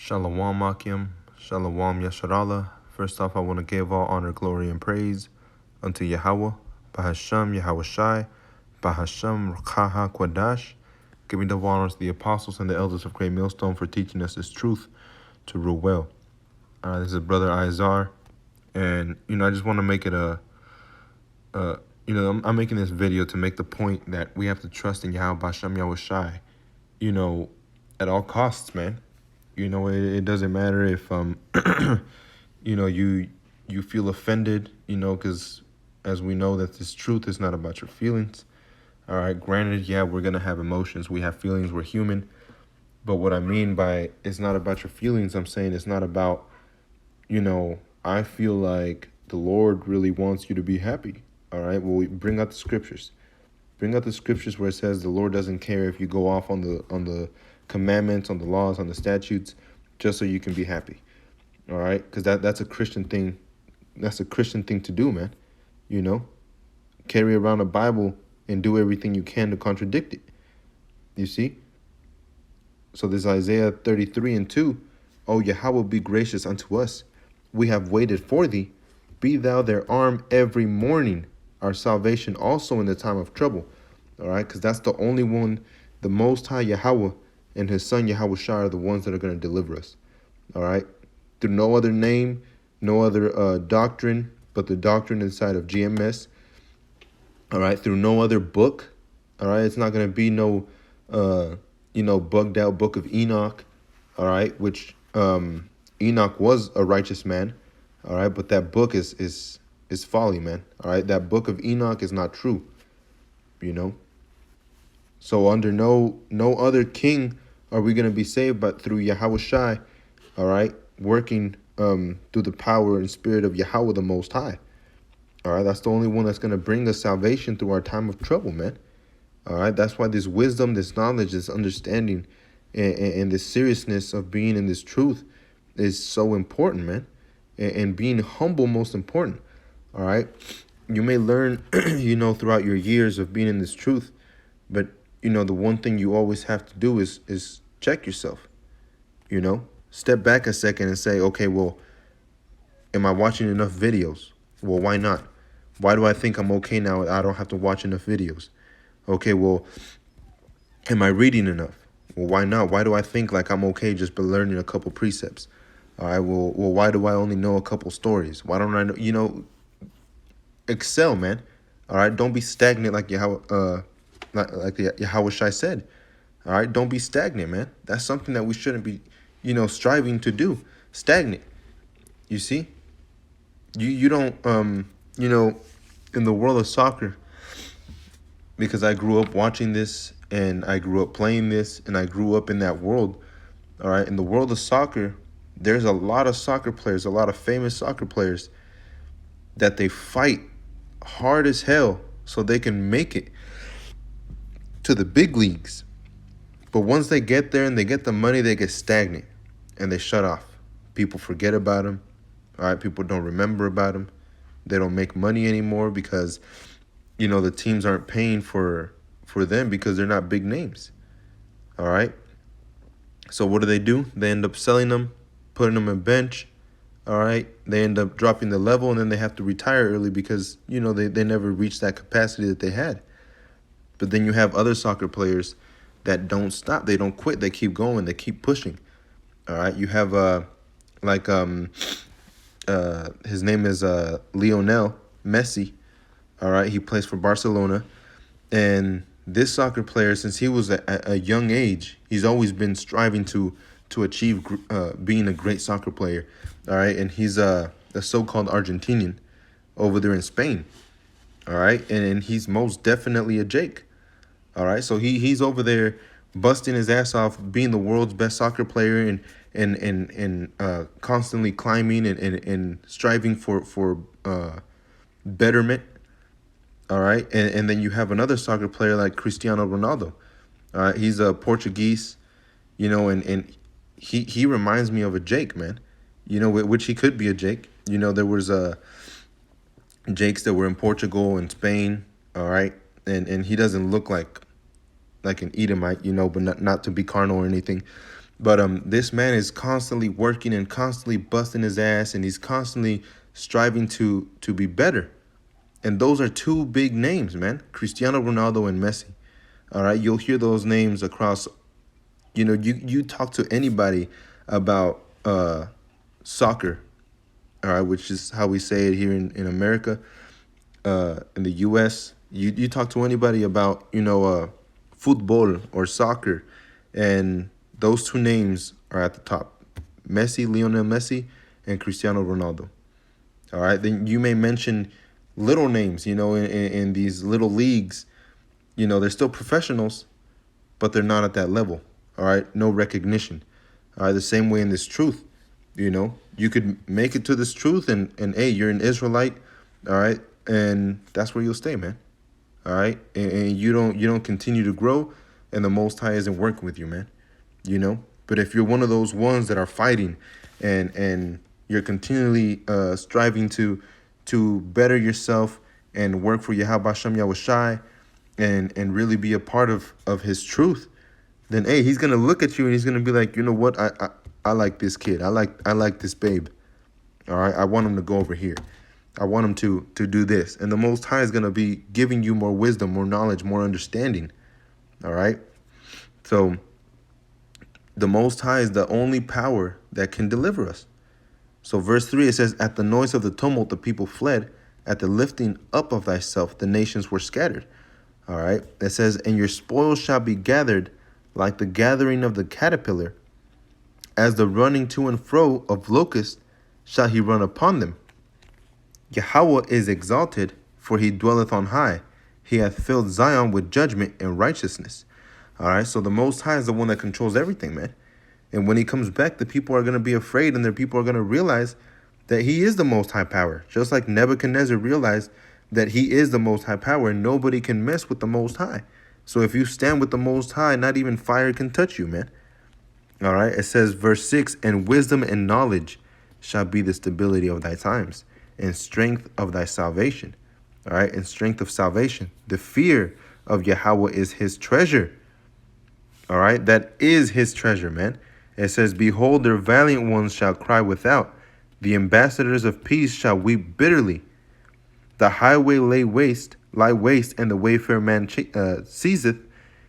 Shalom Akim, Shalom Yasharallah. First off, I want to give all honor, glory, and praise unto Yahweh, Bahasham Yahweh Shai, Bahasham Rakaha Kwadash, giving double honors to the apostles and the elders of Great Millstone for teaching us this truth to rule well. This is Brother Izar, and I just want to make it I'm making this video to make the point that we have to trust in Yahweh Bahasham Yahweh Shai, at all costs, man. It doesn't matter if you feel offended, because as we know that this truth is not about your feelings. All right, granted, yeah, we're gonna have emotions, we have feelings, we're human. But what I mean by it's not about your feelings, I'm saying it's not about, I feel like the Lord really wants you to be happy. All right, well, we bring out the scriptures. Bring out the scriptures where it says the Lord doesn't care if you go off on the commandments, on the laws, on the statutes, just so you can be happy. All right, because that's a Christian thing. That's a Christian thing to do, man. Carry around a Bible and do everything you can to contradict it. You see? So this Isaiah 33:2, O Yahweh, be gracious unto us. We have waited for thee. Be thou their arm every morning, our salvation also in the time of trouble. All right, because that's the only one, the Most High Yahweh and his son Yahweh Shai are the ones that are going to deliver us. All right, through no other name, no other doctrine, but the doctrine inside of GMS. All right, through no other book. All right, it's not going to be no, bugged out book of Enoch. All right, which Enoch was a righteous man. All right, but that book is folly, man. All right, that book of Enoch is not true. So under no other king are we going to be saved but through Yahweh Shai, all right, working through the power and spirit of Yahweh the Most High. All right, that's the only one that's going to bring us salvation through our time of trouble, man. All right, that's why this wisdom, this knowledge, this understanding, and this seriousness of being in this truth is so important, man. And being humble, most important. All right, you may learn, throughout your years of being in this truth, but the one thing you always have to do is check yourself. Step back a second and say, okay, well, am I watching enough videos? Well, why not? Why do I think I'm okay now? I don't have to watch enough videos. Okay, well, am I reading enough? Well, why not? Why do I think like I'm okay just by learning a couple precepts? All right, well, why do I only know a couple stories? Why don't I know, excel, man. All right, don't be stagnant like Yahweh Shai said. All right, don't be stagnant, man. That's something that we shouldn't be, striving to do. Stagnant. You see? You don't, in the world of soccer, because I grew up watching this and I grew up playing this and I grew up in that world. All right, in the world of soccer, there's a lot of soccer players, a lot of famous soccer players that they fight hard as hell so they can make it to the big leagues. But once they get there and they get the money, they get stagnant and they shut off. People forget about them. All right, people don't remember about them. They don't make money anymore because, the teams aren't paying for them because they're not big names. All right. So what do? They end up selling them, putting them on bench. All right. They end up dropping the level and then they have to retire early because, they never reached that capacity that they had. But then you have other soccer players that don't stop. They don't quit. They keep going. They keep pushing. All right. You have his name is Lionel Messi. All right. He plays for Barcelona. And this soccer player, since he was a young age, he's always been striving to achieve being a great soccer player. All right. And he's a so-called Argentinian over there in Spain. All right. And he's most definitely a Jake. All right. So he's over there busting his ass off, being the world's best soccer player and constantly climbing and striving for betterment. All right. And then you have another soccer player like Cristiano Ronaldo. All right. He's a Portuguese, and he reminds me of a Jake, man, which he could be a Jake. There was Jakes that were in Portugal and Spain. All right. And he doesn't look like an Edomite, but not to be carnal or anything. But this man is constantly working and constantly busting his ass, and he's constantly striving to be better. And those are two big names, man. Cristiano Ronaldo and Messi. All right, you'll hear those names across. You talk to anybody about soccer, all right, which is how we say it here in America, in the U.S. You talk to anybody about football or soccer, and those two names are at the top: Messi, Lionel Messi, and Cristiano Ronaldo. All right, then you may mention little names, in these little leagues. They're still professionals, but they're not at that level. All right, no recognition. All right, the same way in this truth. You could make it to this truth, and hey, you're an Israelite. All right, and that's where you'll stay, man. All right, and you don't continue to grow, and the Most High isn't working with you, man. But if you're one of those ones that are fighting, and you're continually striving to better yourself and work for Yahweh Shem Yahushai, and really be a part of His truth, then hey, He's gonna look at you and He's gonna be like, you know what, I like this kid, I like this babe. All right, I want him to go over here. I want him to do this, and the Most High is gonna be giving you more wisdom, more knowledge, more understanding. All right, so the Most High is the only power that can deliver us. So verse 3, it says, at the noise of the tumult, the people fled. At the lifting up of thyself, the nations were scattered. All right. It says, and your spoils shall be gathered like the gathering of the caterpillar. As the running to and fro of locusts shall he run upon them. Yahweh is exalted, for he dwelleth on high. He hath filled Zion with judgment and righteousness. All right. So the Most High is the one that controls everything, man. And when he comes back, the people are going to be afraid, and their people are going to realize that he is the Most High power. Just like Nebuchadnezzar realized that he is the Most High power, and nobody can mess with the Most High. So if you stand with the Most High, not even fire can touch you, man. All right. It says, verse 6, and wisdom and knowledge shall be the stability of thy times, and strength of thy salvation. All right. And strength of salvation. The fear of Yahweh is his treasure. All right. That is his treasure, man. It says, behold, their valiant ones shall cry without. The ambassadors of peace shall weep bitterly. The highway lie waste, and the wayfarer man seizeth.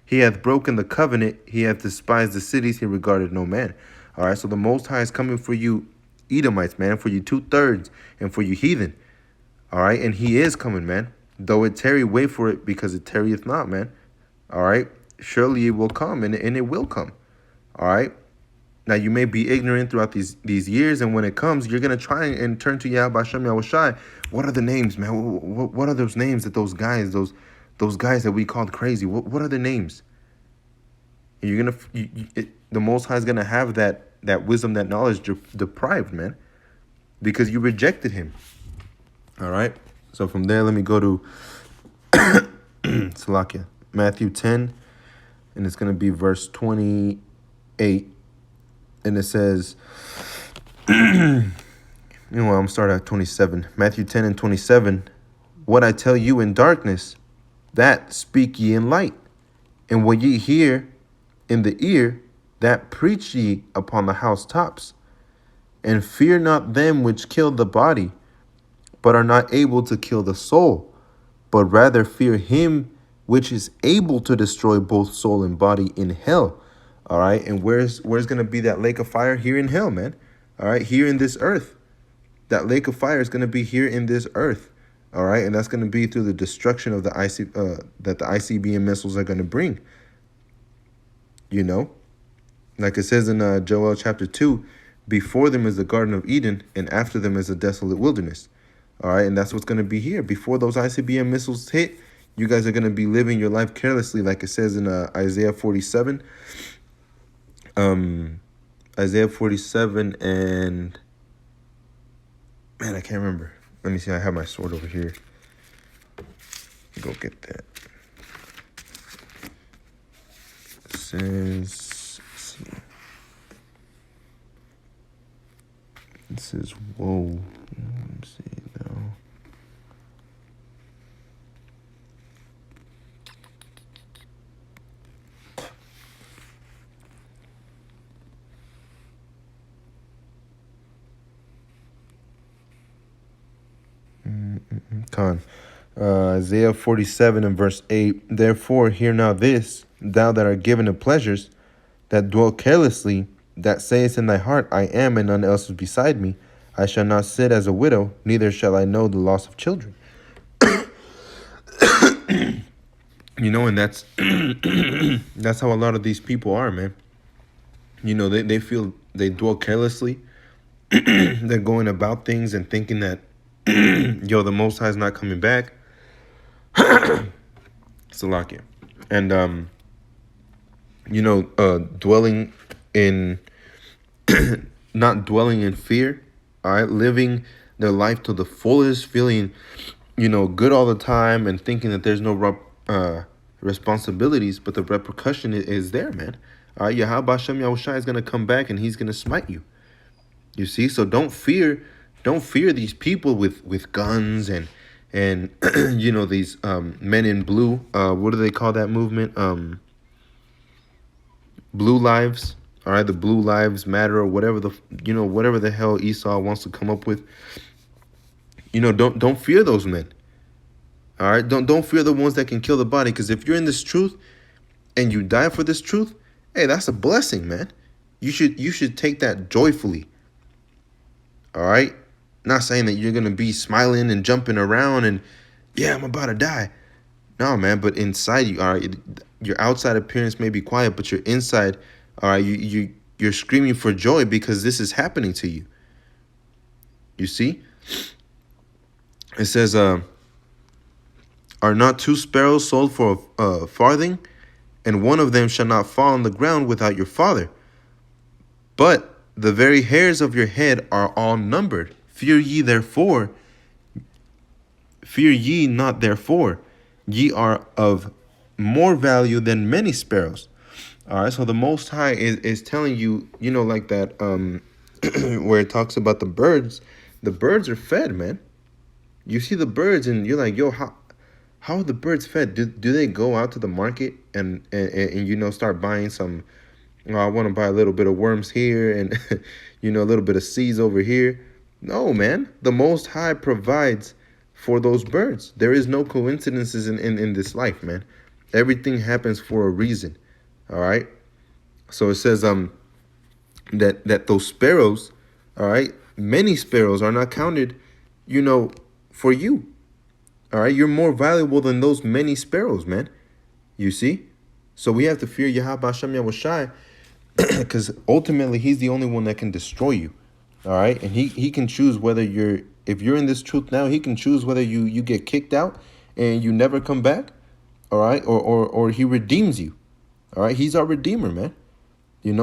He hath broken the covenant. He hath despised the cities. He regarded no man. All right, so the Most High is coming for you Edomites, man, for you 2/3, and for you heathen. All right, and he is coming, man. Though it tarry, wait for it, because it tarrieth not, man. All right, surely it will come, and it will come. All right. Now, you may be ignorant throughout these years, and when it comes, you're going to try and turn to Yahweh Shem Yahushai. What are the names, man? What are those names that those guys that we called crazy, what are the names? You're going to, the Most High is going to have that wisdom, that knowledge deprived, man, because you rejected him. All right? So from there, let me go to Salakia, Matthew 10, and it's going to be verse 28. And it says, I'm starting at 27. Matthew 10 and 27. What I tell you in darkness, that speak ye in light. And what ye hear in the ear, that preach ye upon the housetops. And fear not them which kill the body, but are not able to kill the soul, but rather fear him which is able to destroy both soul and body in hell. All right, and where's going to be that lake of fire? Here in hell, man. All right, here in this earth. That lake of fire is going to be here in this earth. All right, and that's going to be through the destruction of the that the ICBM missiles are going to bring. Like it says in Joel chapter 2, before them is the Garden of Eden, and after them is a desolate wilderness. All right, and that's what's going to be here. Before those ICBM missiles hit, you guys are going to be living your life carelessly, like it says in Isaiah 47. Isaiah 47 and, man, I can't remember. Let me see. I have my sword over here. Go get that. It says, let's see. It says, whoa. Let me see now. Con. Isaiah 47 and verse 8. Therefore, hear now this, thou that art given to pleasures, that dwell carelessly, that sayest in thy heart, I am, and none else is beside me. I shall not sit as a widow, neither shall I know the loss of children. And that's that's how a lot of these people are, man. They feel they dwell carelessly. They're going about things and thinking that, the Most High is not coming back. Salakia. And, dwelling in, not dwelling in fear, all right, living their life to the fullest, feeling, good all the time and thinking that there's no responsibilities, but the repercussion is there, man. All right, Yahweh Hashem Yahushua is going to come back and he's going to smite you. You see? So don't fear these people with guns and these men in blue. What do they call that movement? Blue lives. All right, the Blue Lives Matter or whatever whatever the hell Esau wants to come up with. Don't fear those men. All right, don't fear the ones that can kill the body, because if you're in this truth and you die for this truth, hey, that's a blessing, man. You should take that joyfully. All right, not saying that you're gonna be smiling and jumping around and I'm about to die. No, man, but inside you, all right, your outside appearance may be quiet, but your inside, all right, you're screaming for joy because this is happening to you. You see? It says, are not two sparrows sold for a farthing, and one of them shall not fall on the ground without your Father? But the very hairs of your head are all numbered. Fear ye not therefore. Ye are of more value than many sparrows. All right, so the Most High is telling you, like that, where it talks about the birds. The birds are fed, man. You see the birds and you're like, yo, how are the birds fed? Do they go out to the market and start buying some, I want to buy a little bit of worms here and, a little bit of seeds over here? No, man. The Most High provides for those birds. There is no coincidences in this life, man. Everything happens for a reason. All right. So it says that those sparrows, all right, many sparrows are not counted, for you. All right, you're more valuable than those many sparrows, man. You see? So we have to fear Yahweh Hashem Yahushai, because ultimately he's the only one that can destroy you. All right, and he can choose whether if you're in this truth now, he can choose whether you get kicked out and you never come back, all right, or he redeems you. All right, he's our redeemer, man.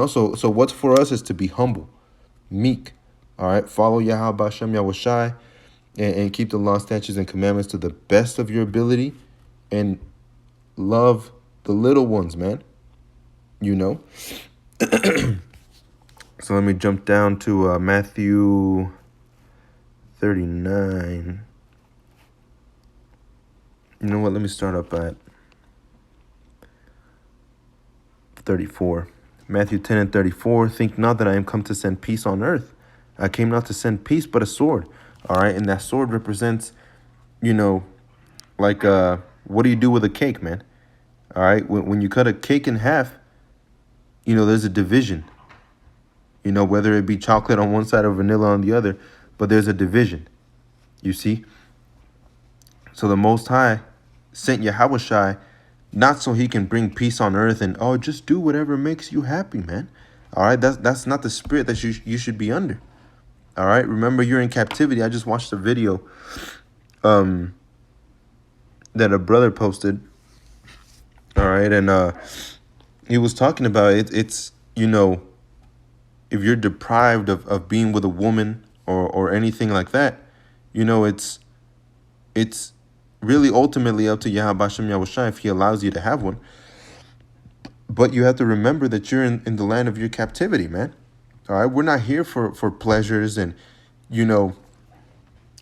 So what's for us is to be humble, meek, all right, follow Yahweh Hashem Yahushai, and keep the law, statutes, and commandments to the best of your ability, and love the little ones, man. So let me jump down to Matthew 39. You know what? Let me start up at 34. Matthew 10 and 34. Think not that I am come to send peace on earth. I came not to send peace, but a sword. All right. And that sword represents, like, what do you do with a cake, man? All right. When you cut a cake in half, there's a division. Whether it be chocolate on one side or vanilla on the other, but there's a division. You see? So the Most High sent Yahushai not so he can bring peace on earth and, just do whatever makes you happy, man. All right? That's not the spirit that you should be under. All right? Remember, you're in captivity. I just watched a video that a brother posted. All right? And he was talking about it. It's, if you're deprived of being with a woman or anything like that, it's really ultimately up to Yahweh Hashem Yahushua if he allows you to have one. But you have to remember that you're in the land of your captivity, man. All right, we're not here for pleasures and,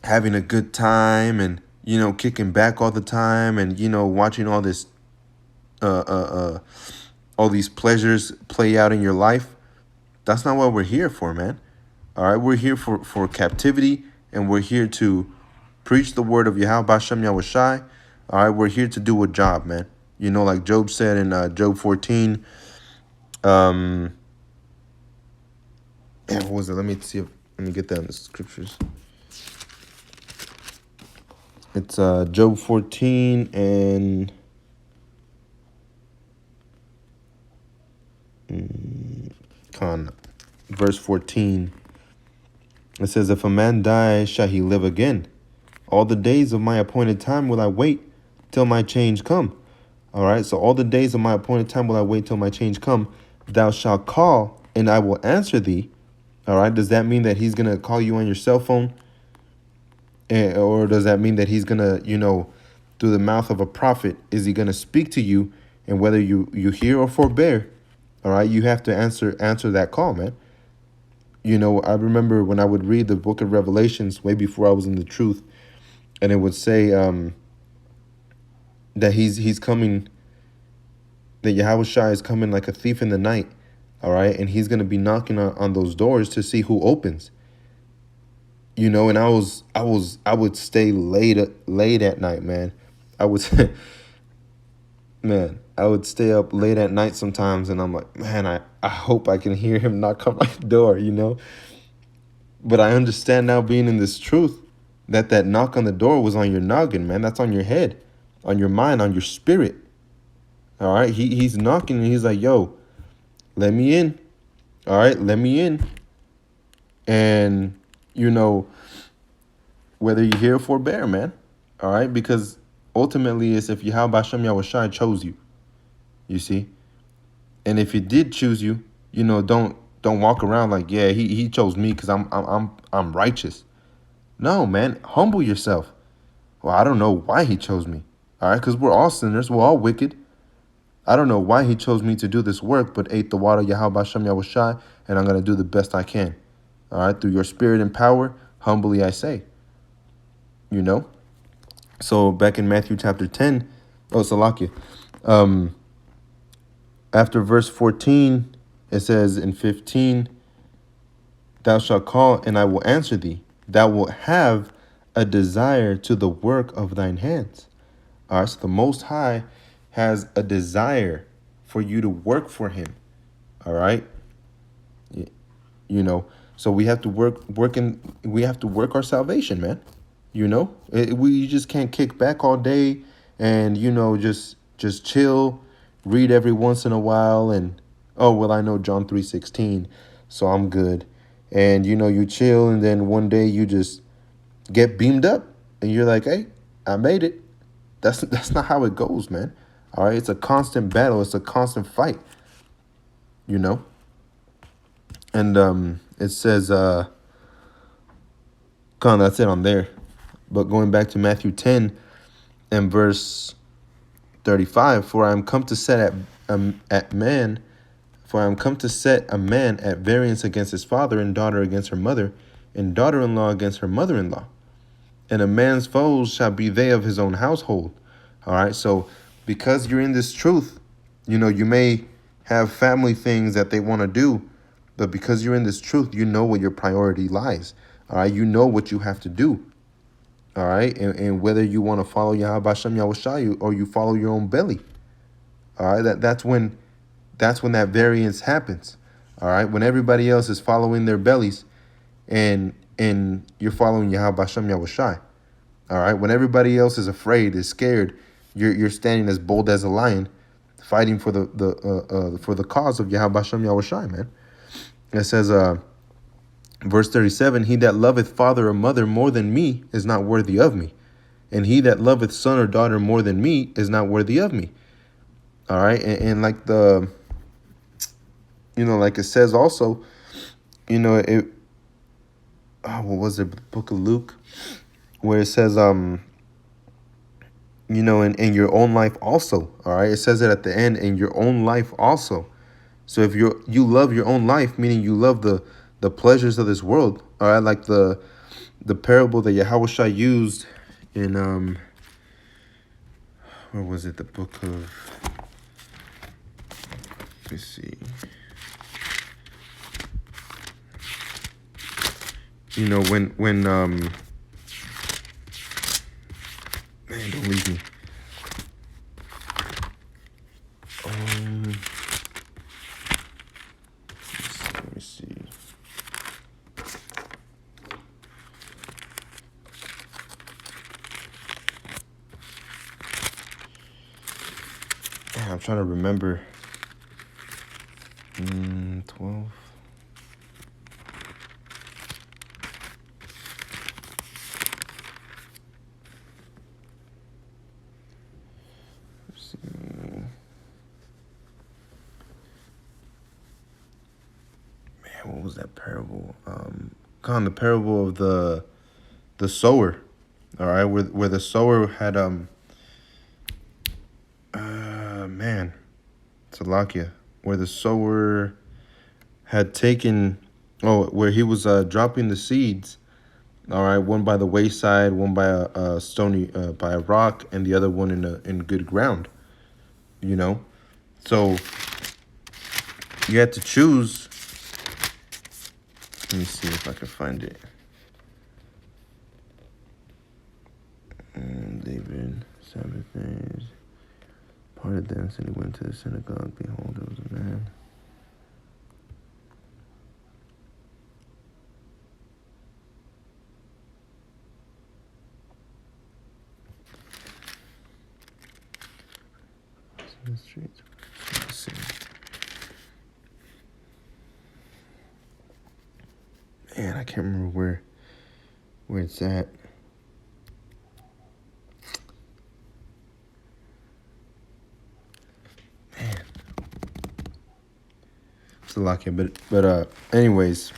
having a good time and, kicking back all the time and, watching all this, all these pleasures play out in your life. That's not what we're here for, man. All right, we're here for captivity, and we're here to Preach the word of Yahweh Bashem Yahushai. All right, we're here to do a job, man. You know, like Job said in Job 14. Yeah, what was it? Let me see. Let me get that in the scriptures. It's Job 14 and verse 14. It says, if a man die, shall he live again? All the days of my appointed time will I wait till my change come. All right, so all the days of my appointed time will I wait till my change come. Thou shalt call, and I will answer thee. All right, does that mean that he's going to call you on your cell phone? Or does that mean that he's going to, you know, through the mouth of a prophet, is he going to speak to you? And whether you hear or forbear, all right, you have to answer that call, man. You know, I remember when I would read the book of Revelations way before I was in the truth, and it would say that he's coming, that Yahushua is coming like a thief in the night, all right? And he's going to be knocking on those doors to see who opens. You know, and I would stay late at night, man. I would stay up late at night sometimes, and I'm like, man, I hope I can hear him knock on my door, you know? But I understand now, being in this truth, that knock on the door was on your noggin, man. That's on your head, on your mind, on your spirit. All right, he's knocking, and he's like, yo, let me in. All right, let me in. And, you know, whether you hear or forbear, man. All right, because ultimately it's if Yahweh Bashem Yahushai chose you, you see. And if he did choose you, you know, don't walk around like, yeah, he chose me because I'm righteous. No, man, humble yourself. Well, I don't know why he chose me. All right, because we're all sinners, we're all wicked. I don't know why he chose me to do this work, but ate the water Yahweh Bashem Yahushai, and I'm going to do the best I can. All right, through your spirit and power, humbly I say. You know? So back in Matthew chapter 10, Salakia, after verse 14, it says in 15, thou shalt call, and I will answer thee. Thou wilt have a desire to the work of thine hands. All right, so the Most High has a desire for you to work for him. All right, you know, so we have to we have to work our salvation, man. You know, we just can't kick back all day and, you know, just chill, read every once in a while, and oh well, I know John 3:16, so I'm good. And, you know, you chill, and then one day you just get beamed up, and you're like, hey, I made it. That's not how it goes, man. All right, it's a constant battle. It's a constant fight, you know. And it says, that's it on there. But going back to Matthew 10 and verse 35, for I am come to set a man at variance against his father, and daughter against her mother, and daughter-in-law against her mother-in-law. And a man's foes shall be they of his own household. All right, so because you're in this truth, you know, you may have family things that they want to do, but because you're in this truth, you know where your priority lies. All right, you know what you have to do. All right, and whether you want to follow Yahweh Bashem Yahushai or you follow your own belly. All right, that's when that variance happens. All right, when everybody else is following their bellies, and you're following Yahweh Bashem Yahushai. All right, when everybody else is afraid, is scared, you're standing as bold as a lion, fighting for the cause of Yahweh Bashem Yahushai, man. It says, verse 37, he that loveth father or mother more than me is not worthy of me, and he that loveth son or daughter more than me is not worthy of me. All right, and like the, you know, like it says also, you know, what was it, the book of Luke, where it says, you know, in your own life also. All right, it says it at the end, in your own life also. So if you love your own life, meaning you love the pleasures of this world, all right, like the parable that Yahushua used in where was it, the book of, let me see, you know, when trying to remember. 12. Let's see. Man, what was that parable? The parable of the sower. All right, where the sower had man, Salakia, where the sower had taken, where he was dropping the seeds. All right, one by the wayside, one by a stony, by a rock, and the other one in good ground. You know, so you had to choose. Let me see if I can find it. David, Sabbath days, parted thence, and he went to the synagogue. Behold, there was a man. In the streets. Let's see. Man, I can't remember where it's at. Man, it's a lot here, but anyways,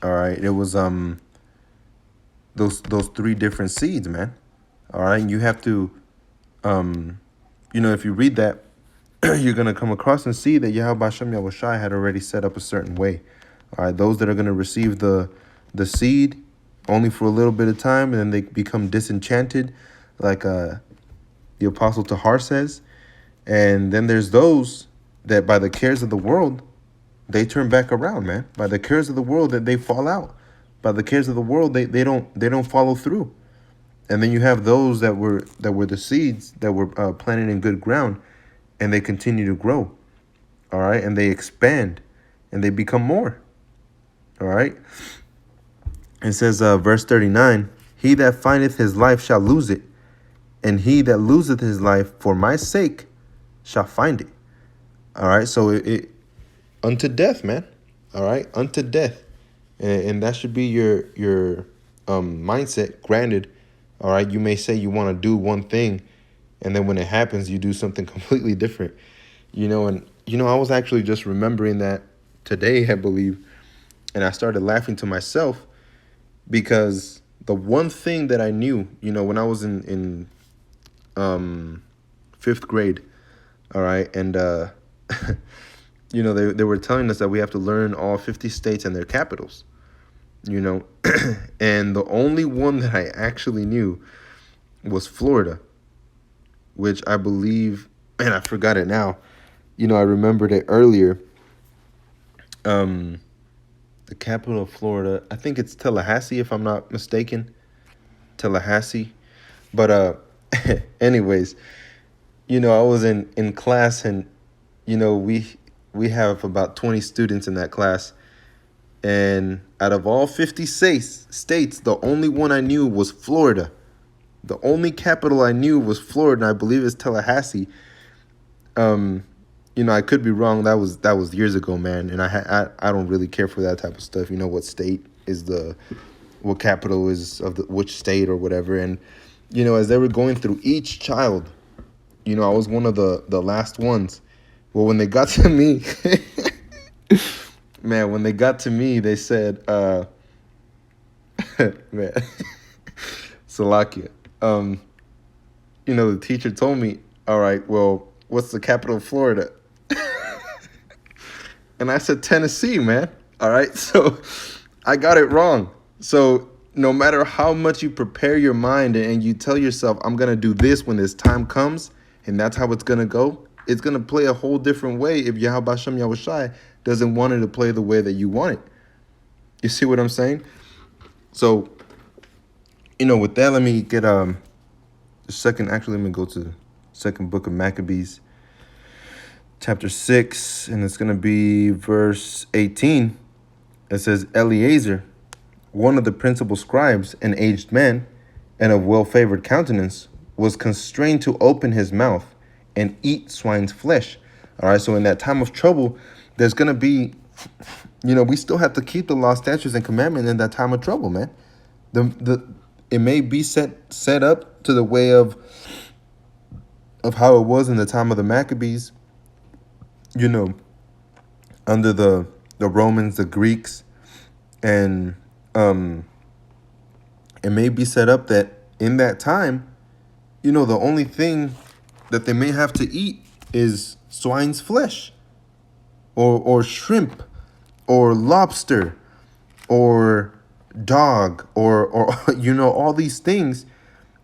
all right. It was those three different seeds, man. All right, and you have to if you read that, you're gonna come across and see that Yahweh Hashem Yahushai had already set up a certain way. All right, those that are gonna receive the seed only for a little bit of time, and then they become disenchanted, like the Apostle Tahar says. And then there's those that by the cares of the world, they turn back around, man. By the cares of the world, that they fall out. By the cares of the world, they don't follow through. And then you have those that were the seeds that were planted in good ground, and they continue to grow. All right, and they expand, and they become more. All right. It says, verse 39, he that findeth his life shall lose it, and he that loseth his life for my sake shall find it. All right, so it unto death, man. All right, unto death, and that should be your mindset. Granted, all right, you may say you want to do one thing, and then when it happens, you do something completely different. And I was actually just remembering that today, I believe, and I started laughing to myself because the one thing that I knew, when I was in 5th grade, all right, and they were telling us that we have to learn all 50 states and their capitals, and the only one that I actually knew was Florida, which I believe, man, I forgot it now. I remembered it earlier. The capital of Florida, I think it's Tallahassee, if I'm not mistaken. Tallahassee. But anyways, I was in class, and we have about 20 students in that class, and out of all 50 states, the only one I knew was Florida. The only capital I knew was Florida, and I believe it's Tallahassee. I could be wrong. That was years ago, man. And I don't really care for that type of stuff. What state is what capital is of which state or whatever. And as they were going through each child, I was one of the last ones. Well, when they got to me, man, when they got to me, they said, man, Salakia. The teacher told me, all right, well, what's the capital of Florida? And I said, Tennessee, man. All right. So I got it wrong. So no matter how much you prepare your mind and you tell yourself, I'm going to do this when this time comes, and that's how it's going to go, it's going to play a whole different way if Yahweh Hashem Yahushai doesn't want it to play the way that you want it. You see what I'm saying? So, with that, let me get let me go to the second book of Maccabees, chapter 6, and it's going to be verse 18. It says, Eleazar, one of the principal scribes, an aged man, and of well-favored countenance, was constrained to open his mouth and eat swine's flesh. All right, so in that time of trouble, there's gonna be, we still have to keep the law, statutes, and commandments in that time of trouble, man. The it may be set up to the way of how it was in the time of the Maccabees, you know, under the Romans, the Greeks, and it may be set up that in that time, the only thing that they may have to eat is swine's flesh, or shrimp, or lobster, or dog, or all these things.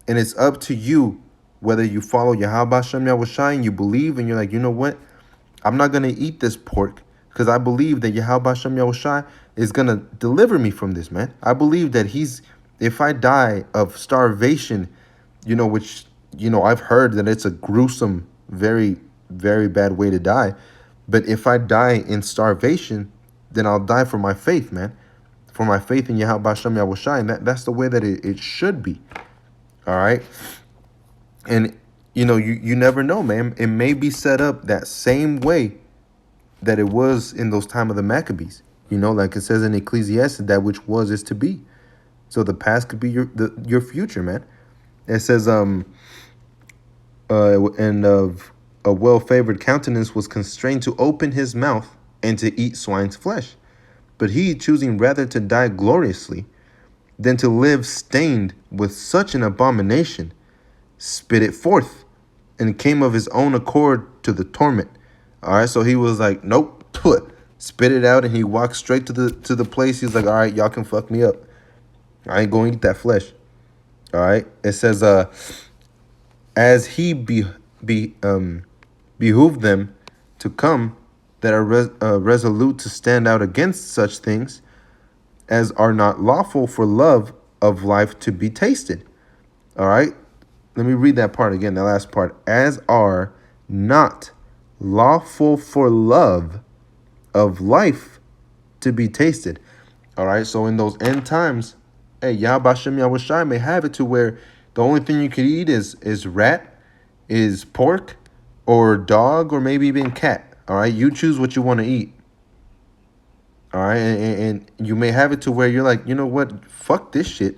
And it's up to you whether you follow Yahweh Shem Yahushai and you believe and you're like, you know what? I'm not going to eat this pork because I believe that Yahweh Shem Yahushai is going to deliver me from this, man. I believe that if I die of starvation, which, I've heard that it's a gruesome, very, very bad way to die. But if I die in starvation, then I'll die for my faith, man. For my faith in Yahweh Shem Yahushai. And that's the way that it should be. All right. And, you never know, man. It may be set up that same way that it was in those time of the Maccabees. Like it says in Ecclesiastes, that which was is to be. So the past could be your future, man. It says, and of a well-favored countenance was constrained to open his mouth and to eat swine's flesh. But he, choosing rather to die gloriously than to live stained with such an abomination, spit it forth and came of his own accord to the torment. All right, so he was like, nope, spit it out, and he walked straight to the place. He's like, all right, y'all can fuck me up. I ain't going to eat that flesh. All right, it says, as he behooved them to come that are resolute to stand out against such things as are not lawful for love of life to be tasted. All right, let me read that part again, the last part. As are not lawful for love of life to be tasted. All right, so in those end times, hey, Yahweh Shem Yahushai may have it to where the only thing you can eat is rat, is pork, or dog, or maybe even cat. All right, you choose what you want to eat. All right, and you may have it to where you're like, you know what, fuck this shit.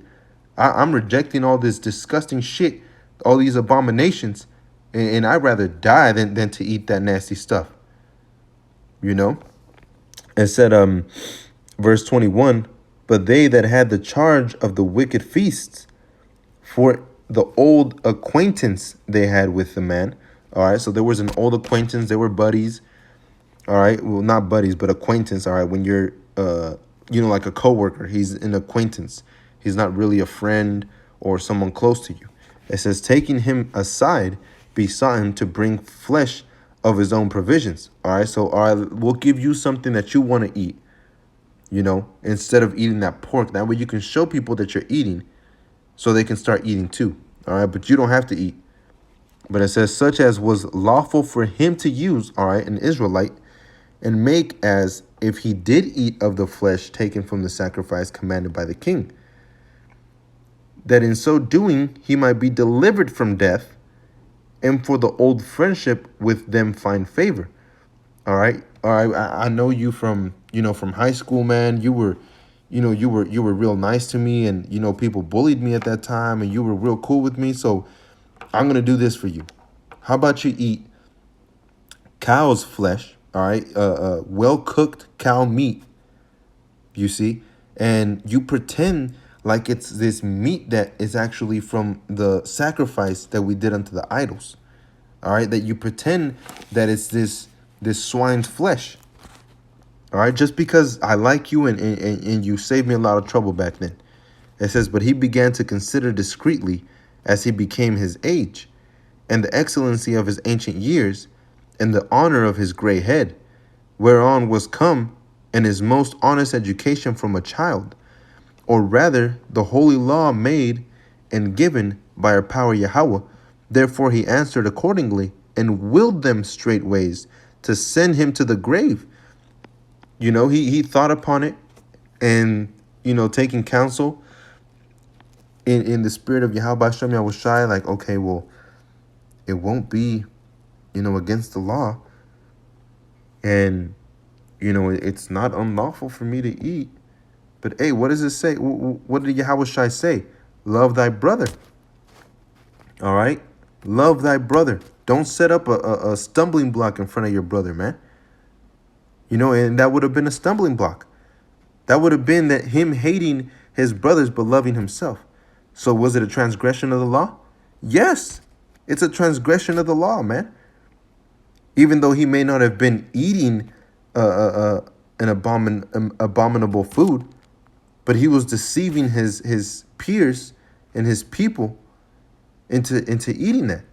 I'm rejecting all this disgusting shit, all these abominations, and I'd rather die than to eat that nasty stuff. It said, verse 21, but they that had the charge of the wicked feasts, for the old acquaintance they had with the man. All right, so there was an old acquaintance. They were buddies. All right, well, not buddies, but acquaintance. All right, when you're, like a coworker, he's an acquaintance. He's not really a friend or someone close to you. It says, taking him aside, besought him to bring flesh of his own provisions. All right, so we'll give you something that you want to eat, instead of eating that pork. That way you can show people that you're eating so they can start eating too. All right, but you don't have to eat. But it says, such as was lawful for him to use, all right, an Israelite, and make as if he did eat of the flesh taken from the sacrifice commanded by the king, that in so doing he might be delivered from death, and for the old friendship with them find favor. All right. I know you from high school, man. You were real nice to me, and people bullied me at that time, and you were real cool with me. So I'm gonna do this for you. How about you eat cow's flesh? All right, well cooked cow meat. You see, and you pretend like it's this meat that is actually from the sacrifice that we did unto the idols. All right, that you pretend that it's this swine's flesh. All right, just because I like you and you saved me a lot of trouble back then. It says, but he began to consider discreetly as he became his age, and the excellency of his ancient years, and the honor of his gray head, whereon was come in his most honest education from a child, or rather the holy law made and given by our power Yahweh. Therefore he answered accordingly, and willed them straightways to send him to the grave. He thought upon it, and taking counsel in the spirit of Yahweh Shem Yahushai, like, okay, well, it won't be against the law. And, it's not unlawful for me to eat. But hey, what does it say? What did Yahweh Shai say? Love thy brother. All right? Love thy brother. Don't set up a stumbling block in front of your brother, man. And that would have been a stumbling block. That would have been that him hating his brothers but loving himself. So was it a transgression of the law? Yes, it's a transgression of the law, man. Even though he may not have been eating an abominable food, but he was deceiving his peers and his people into eating that.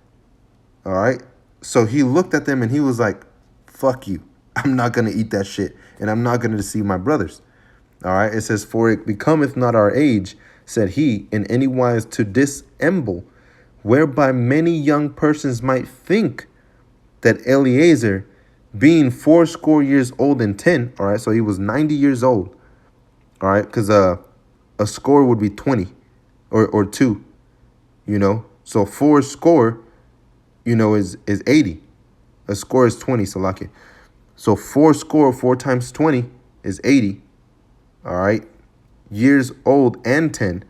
All right. So he looked at them and he was like, fuck you. I'm not going to eat that shit. And I'm not going to deceive my brothers. All right. It says, for it becometh not our age, said he, in any wise to dissemble, whereby many young persons might think that Eliezer, being 80 old and 10, all right, so he was 90 years old, all right, because a score would be 20 or 2, so 80, is 80. A score is 20, Salaki. So 4 times 20 is 80, all right, years old and 10,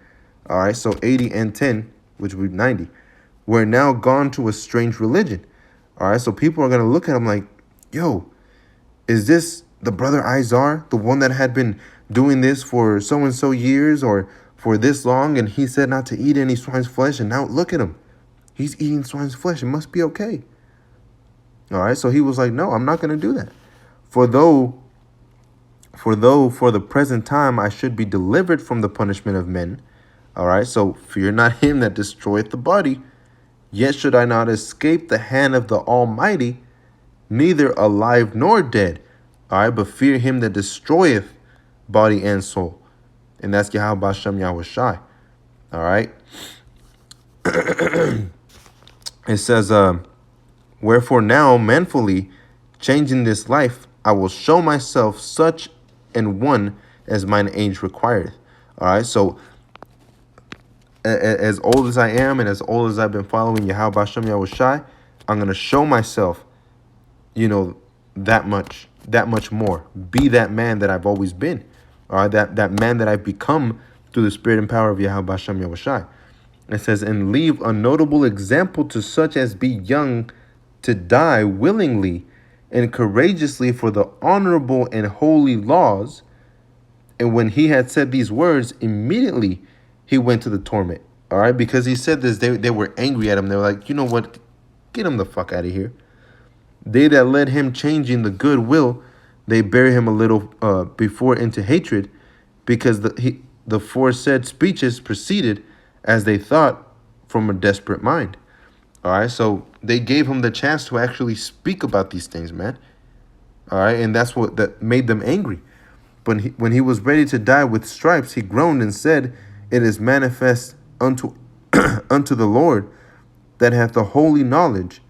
all right, so 80 and 10, which would be 90. We're now gone to a strange religion. All right, so people are going to look at him like, yo, is this the brother Izar, the one that had been doing this for so-and-so years or for this long, and he said not to eat any swine's flesh, and now look at him. He's eating swine's flesh. It must be okay. All right, so he was like, no, I'm not going to do that. For the present time I should be delivered from the punishment of men. All right, so fear not him that destroyeth the body, yet should I not escape the hand of the Almighty, neither alive nor dead. All right, but fear him that destroyeth body and soul. And that's Yahweh Hashem Yahweh Shai. All right. It says, wherefore now manfully changing this life, I will show myself such an one as mine age requireth. All right, so as old as I am and as old as I've been following Yahweh Hashem Yahweh Shai, I'm going to show myself, that much more. Be that man that I've always been. All right, that man that I've become through the spirit and power of Yahweh Hashem Yahweh Shai. It says, and leave a notable example to such as be young to die willingly and courageously for the honorable and holy laws. And when he had said these words, immediately he went to the torment. All right, because he said this, they were angry at him. They were like, you know what? Get him the fuck out of here. They that led him changing the good will, they bear him a little before into hatred, because the foresaid speeches proceeded, as they thought, from a desperate mind. All right, so they gave him the chance to actually speak about these things, man. All right, and that's what that made them angry. But when he was ready to die with stripes, he groaned and said, it is manifest unto unto the Lord that hath the holy knowledge,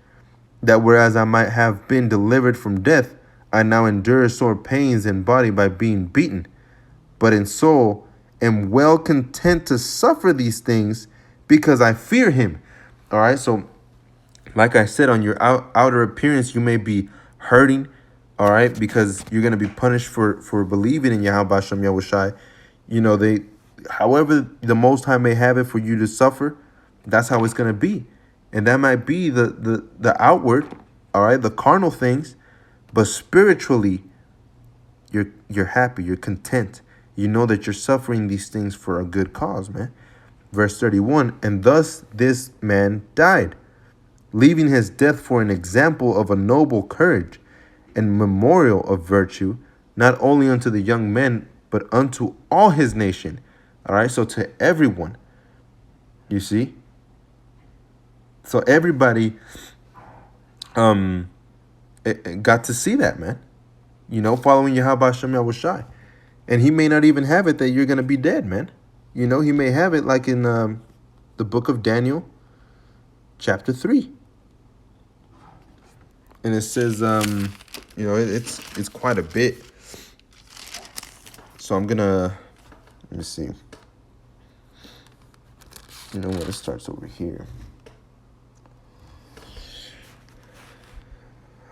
that whereas I might have been delivered from death, I now endure sore pains in body by being beaten, but in soul am well content to suffer these things because I fear him. All right, so like I said, on your outer appearance, you may be hurting, all right, because you're going to be punished for believing in Yahweh Hashem Yahweh Shai. However the Most High may have it for you to suffer, that's how it's going to be. And that might be the outward, all right, the carnal things, but spiritually, you're happy, you're content. You know that you're suffering these things for a good cause, man. Verse 31, and thus this man died, leaving his death for an example of a noble courage and memorial of virtue, not only unto the young men, but unto all his nation. All right, so to everyone, you see. So everybody got to see that, man. Following Yahweh Hashem Yahweh Shai. And he may not even have it that you're going to be dead, man. He may have it like in the book of Daniel, chapter 3. And it says, it's quite a bit. So I'm going to, let me see. It starts over here.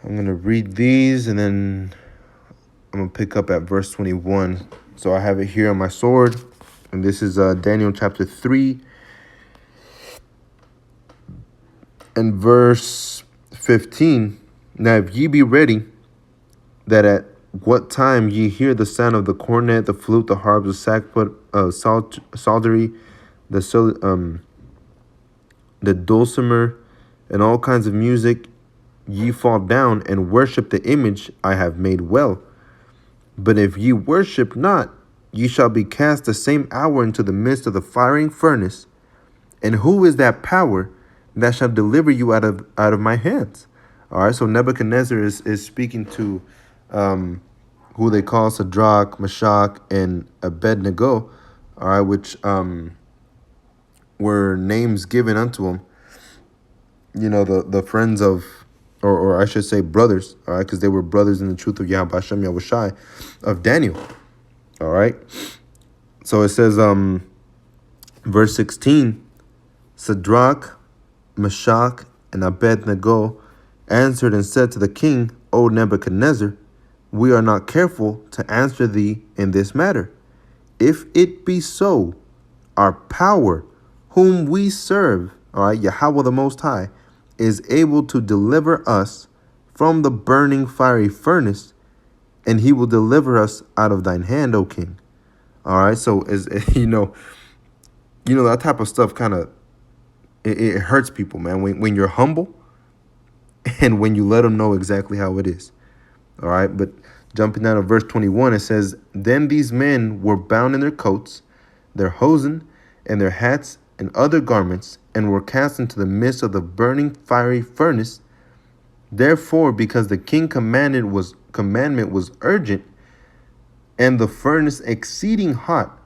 I'm going to read these and then I'm going to pick up at verse 21. So I have it here on my sword. And this is Daniel chapter 3 and verse 15. Now, if ye be ready, that at what time ye hear the sound of the cornet, the flute, the harp, the sackbut, psaltery, the dulcimer, and all kinds of music, ye fall down and worship the image I have made well. But if ye worship not, ye shall be cast the same hour into the midst of the firing furnace. And who is that power that shall deliver you out of my hands? All right, so Nebuchadnezzar is speaking to who they call Shadrach, Meshach, and Abednego, all right, which were names given unto him, the friends of, or I should say brothers, all right, because they were brothers in the truth of Yahweh Hashem Yahushai, of Daniel, all right. So it says, verse 16, Shadrach, Meshach, and Abednego answered and said to the king, O Nebuchadnezzar, we are not careful to answer thee in this matter. If it be so, our power, whom we serve, all right, Yahweh the Most High, is able to deliver us from the burning fiery furnace, and he will deliver us out of thine hand, O king. All right, so as that type of stuff kind of it hurts people, man. When you're humble and when you let them know exactly how it is. All right, but jumping down to verse 21, it says, Then these men were bound in their coats, their hosen, and their hats, and other garments, and were cast into the midst of the burning fiery furnace. Therefore, because the king commandment was urgent, and the furnace exceeding hot,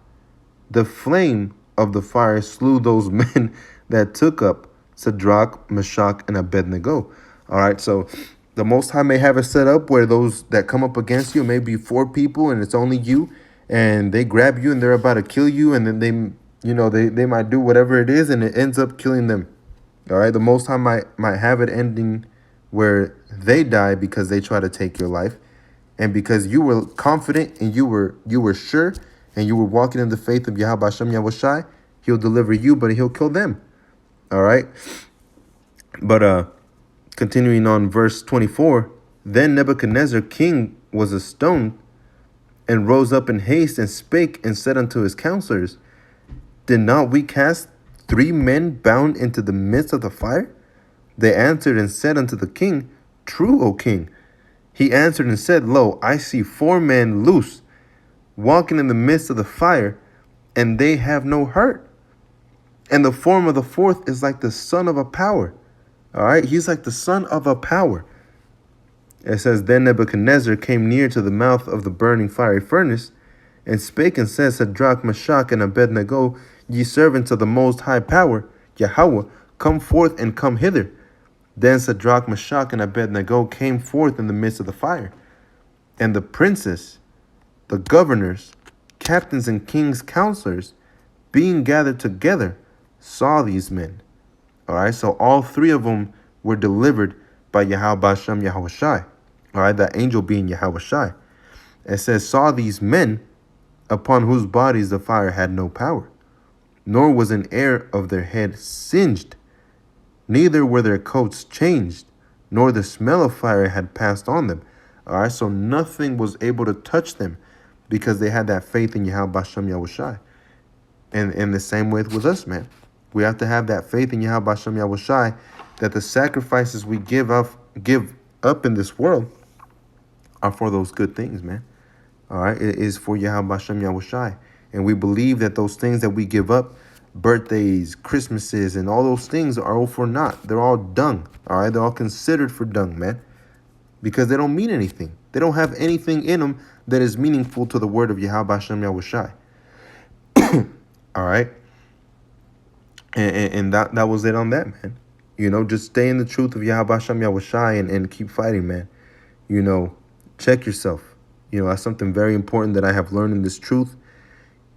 the flame of the fire slew those men that took up Shadrach, Meshach, and Abednego. All right, so the Most High may have it set up where those that come up against you may be 4 people and it's only you, and they grab you and they're about to kill you, and then they might do whatever it is and it ends up killing them. All right, the Most High might have it ending where they die because they try to take your life, and because you were confident and you were sure and you were walking in the faith of Yahweh Hashem Yahushai, he'll deliver you, but he'll kill them. All right, but continuing on verse 24, then Nebuchadnezzar king was astonished and rose up in haste and spake and said unto his counselors, Did not we cast 3 men bound into the midst of the fire? They answered and said unto the king, True, O king. He answered and said, Lo, I see 4 men loose, walking in the midst of the fire, and they have no hurt. And the form of the 4th is like the son of a power. All right, he's like the son of a power. It says, Then Nebuchadnezzar came near to the mouth of the burning fiery furnace, and spake and said, Shadrach, Meshach, and Abednego, ye servants of the most high power, Yahweh, come forth and come hither. Then Shadrach, Meshach, and Abednego came forth in the midst of the fire. And the princes, the governors, captains, and king's counselors, being gathered together, saw these men. All right, so all 3 of them were delivered by Yahweh Hashem Yahushai. All right, that angel being Yahushai. It says, saw these men upon whose bodies the fire had no power, nor was an hair of their head singed, neither were their coats changed, nor the smell of fire had passed on them. All right, so nothing was able to touch them because they had that faith in Yahweh Hashem Yahushai. And in the same way with us, man. We have to have that faith in Yahweh Hashem Yahushai that the sacrifices we give up in this world are for those good things, man. All right, it is for Yahweh Hashem Yahushai. And we believe that those things that we give up, birthdays, Christmases, and all those things are all for naught. They're all dung. All right, they're all considered for dung, man, because they don't mean anything. They don't have anything in them that is meaningful to the word of Yahweh Hashem Yahushai. All right. And that was it on that, man. Just stay in the truth of Yahweh Hashem Yahushai and keep fighting, man. Check yourself. That's something very important that I have learned in this truth.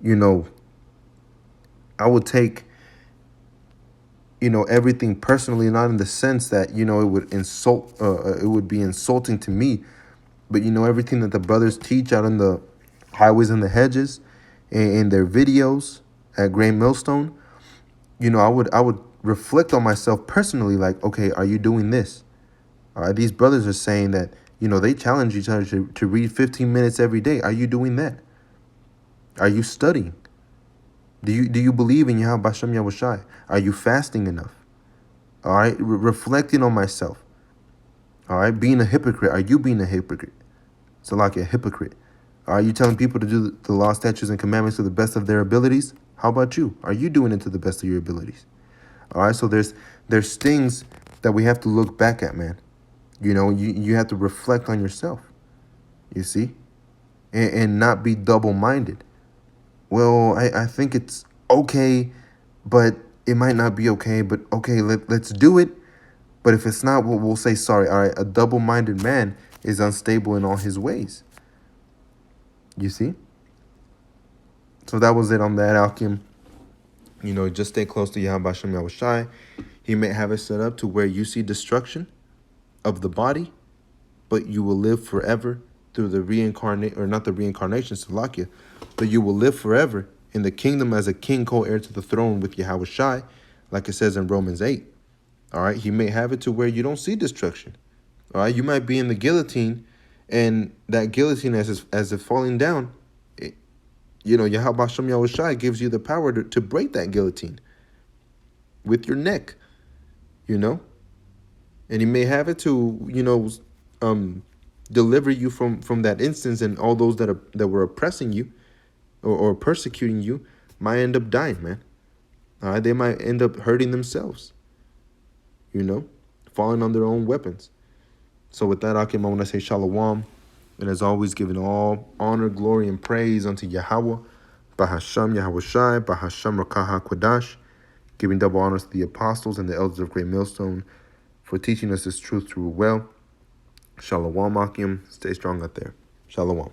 I would take everything personally, not in the sense that, it would it would be insulting to me, but, everything that the brothers teach out on the highways and the hedges and in their videos at Great Millstone, I would reflect on myself personally, like, okay, are you doing this? All right, these brothers are saying that, they challenge each other to read 15 minutes every day. Are you doing that? Are you studying? Do you believe in Yahweh Bashem Yahushai? Are you fasting enough? All right, reflecting on myself. All right, being a hypocrite. Are you being a hypocrite? So like a hypocrite. Are you telling people to do the law, statutes, and commandments to the best of their abilities? How about you? Are you doing it to the best of your abilities? All right, so there's things that we have to look back at, man. You have to reflect on yourself, you see, and not be double-minded. Well, I think it's okay, but it might not be okay, but okay, let's do it. But if it's not, we'll say sorry. All right, a double-minded man is unstable in all his ways. You see? So that was it on that, Alkim. Just stay close to Yahweh Hashem Yahushai. He may have it set up to where you see destruction of the body, but you will live forever through the reincarnate, or not the reincarnation, Salakia, but you will live forever in the kingdom as a king, co-heir to the throne with Yahweh Shai, like it says in Romans 8. All right, he may have it to where you don't see destruction. All right, you might be in the guillotine, and that guillotine, as it's falling down, Yahweh Hashem Yahushai gives you the power to break that guillotine with your neck, and he may have it to, deliver you from that instance, and all those that were oppressing you or persecuting you might end up dying, man. All right, they might end up hurting themselves, falling on their own weapons. So with that, Akim, I want to say shalom. And as always, giving all honor, glory, and praise unto Yahweh, Bahasham Yahweh Shai, Bahasham Rakah HaKodash, giving double honors to the apostles and the elders of Great Millstone for teaching us this truth through well. Shalom, Akim. Stay strong out there. Shalom.